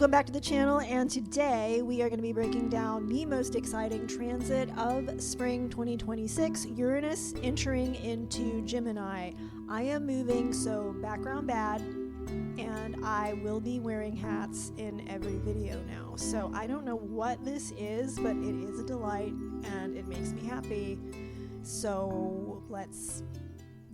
Welcome back to the channel, and today we are going to be breaking down the most exciting transit of spring 2026, Uranus entering into Gemini. I am moving, so background bad, and I will be wearing hats in every video now. So I don't know what this is, but it is a delight and it makes me happy. So let's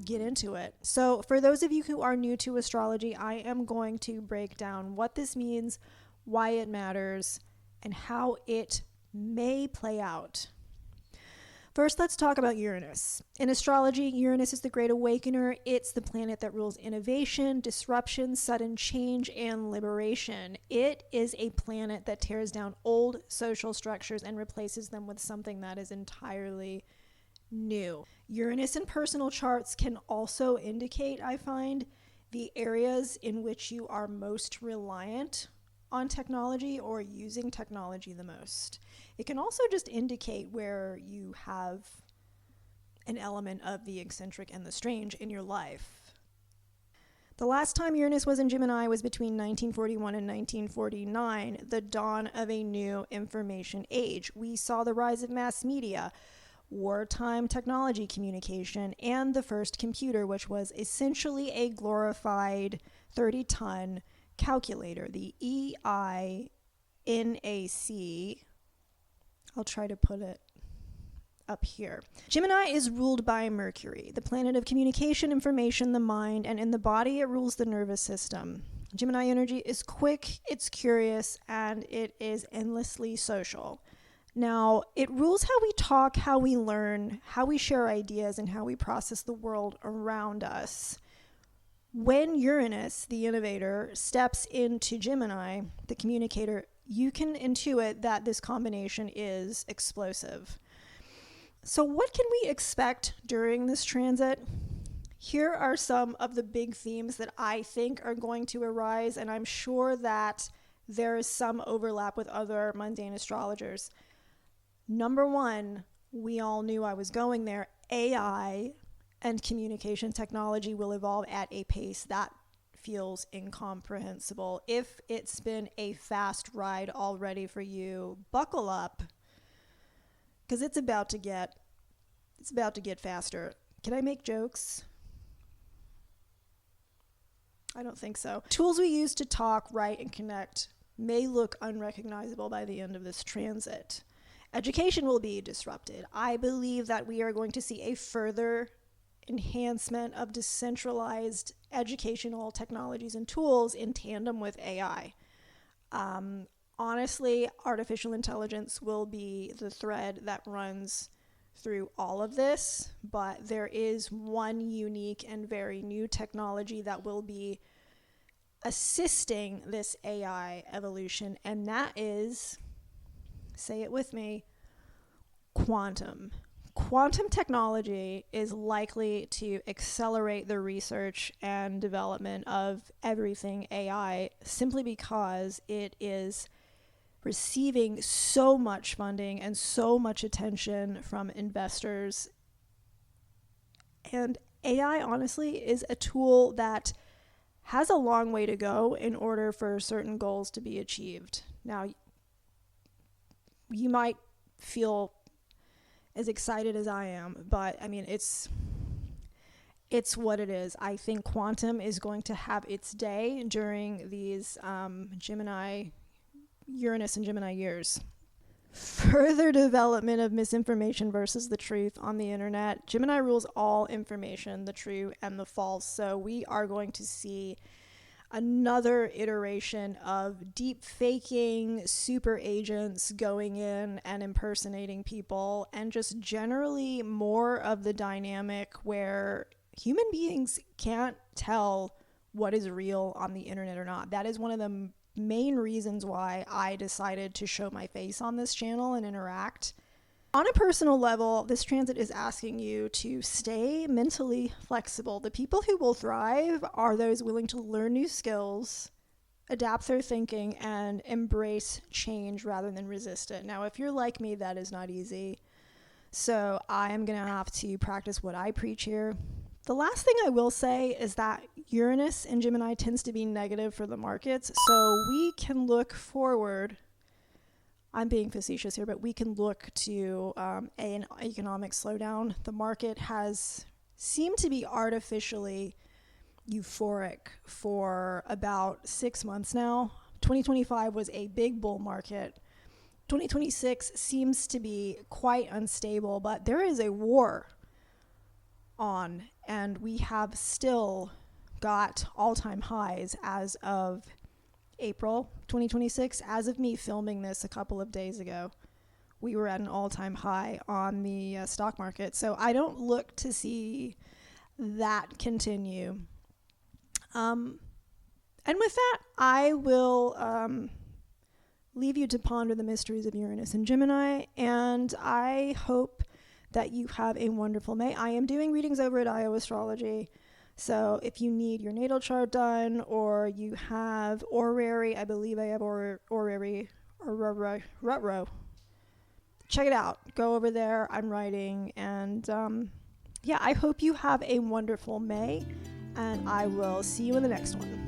get into it. So for those of you who are new to astrology, I am going to break down what this means, why it matters, and how it may play out. First, let's talk about Uranus. In astrology, Uranus is the great awakener. It's the planet that rules innovation, disruption, sudden change, and liberation. It is a planet that tears down old social structures and replaces them with something that is entirely new. Uranus in personal charts can also indicate, I find, the areas in which you are most reliant on technology or using technology the most. It can also just indicate where you have an element of the eccentric and the strange in your life. The last time Uranus was in Gemini was between 1941 and 1949, the dawn of a new information age. We saw the rise of mass media, wartime technology communication, and the first computer, which was essentially a glorified 30-ton calculator, the EINAC. I'll try to put it up here. Gemini is ruled by Mercury, the planet of communication, information, the mind, and in the body it rules the nervous system. Gemini energy is quick, it's curious, and it is endlessly social. Now, it rules how we talk, how we learn, how we share ideas, and how we process the world around us. When Uranus, the innovator, steps into Gemini, the communicator, you can intuit that this combination is explosive. So what can we expect during this transit? Here are some of the big themes that I think are going to arise, and I'm sure that there is some overlap with other mundane astrologers. Number one, we all knew I was going there. AI and communication technology will evolve at a pace that feels incomprehensible. If it's been a fast ride already for you, buckle up, because it's about to get faster. Can I make jokes? I don't think so. Tools we use to talk, write, and connect may look unrecognizable by the end of this transit. Education will be disrupted. I believe that we are going to see a further enhancement of decentralized educational technologies and tools in tandem with AI. Honestly, artificial intelligence will be the thread that runs through all of this, but there is one unique and very new technology that will be assisting this AI evolution, and that is, say it with me, quantum. Quantum technology is likely to accelerate the research and development of everything AI simply because it is receiving so much funding and so much attention from investors. And AI, honestly, is a tool that has a long way to go in order for certain goals to be achieved. Now, you might feel as excited as I am, but I mean, it's what it is. I think quantum is going to have its day during these Uranus and Gemini years. Further development of misinformation versus the truth on the internet. Gemini rules all information, the true and the false. So we are going to see another iteration of deep faking, super agents going in and impersonating people, and just generally more of the dynamic where human beings can't tell what is real on the internet or not. That is one of the main reasons why I decided to show my face on this channel and interact. On a personal level, this transit is asking you to stay mentally flexible. The people who will thrive are those willing to learn new skills, adapt their thinking, and embrace change rather than resist it. Now, if you're like me, that is not easy. So I am going to have to practice what I preach here, The last thing I will say is that Uranus in Gemini tends to be negative for the markets. So we can look forward. I'm being facetious here, but we can look to an economic slowdown. The market has seemed to be artificially euphoric for about 6 months now. 2025 was a big bull market. 2026 seems to be quite unstable, but there is a war on, and we have still got all-time highs as of April 2026. As of me filming this a couple of days ago, we were at an all-time high on the stock market. So I don't look to see that continue. And with that, I will leave you to ponder the mysteries of Uranus and Gemini, and I hope that you have a wonderful May. I am doing readings over at Astrology, so if you need your natal chart done, or you have orrery, I believe I have orrery, rutro. Check it out. Go over there. I'm writing, and I hope you have a wonderful May, and I will see you in the next one.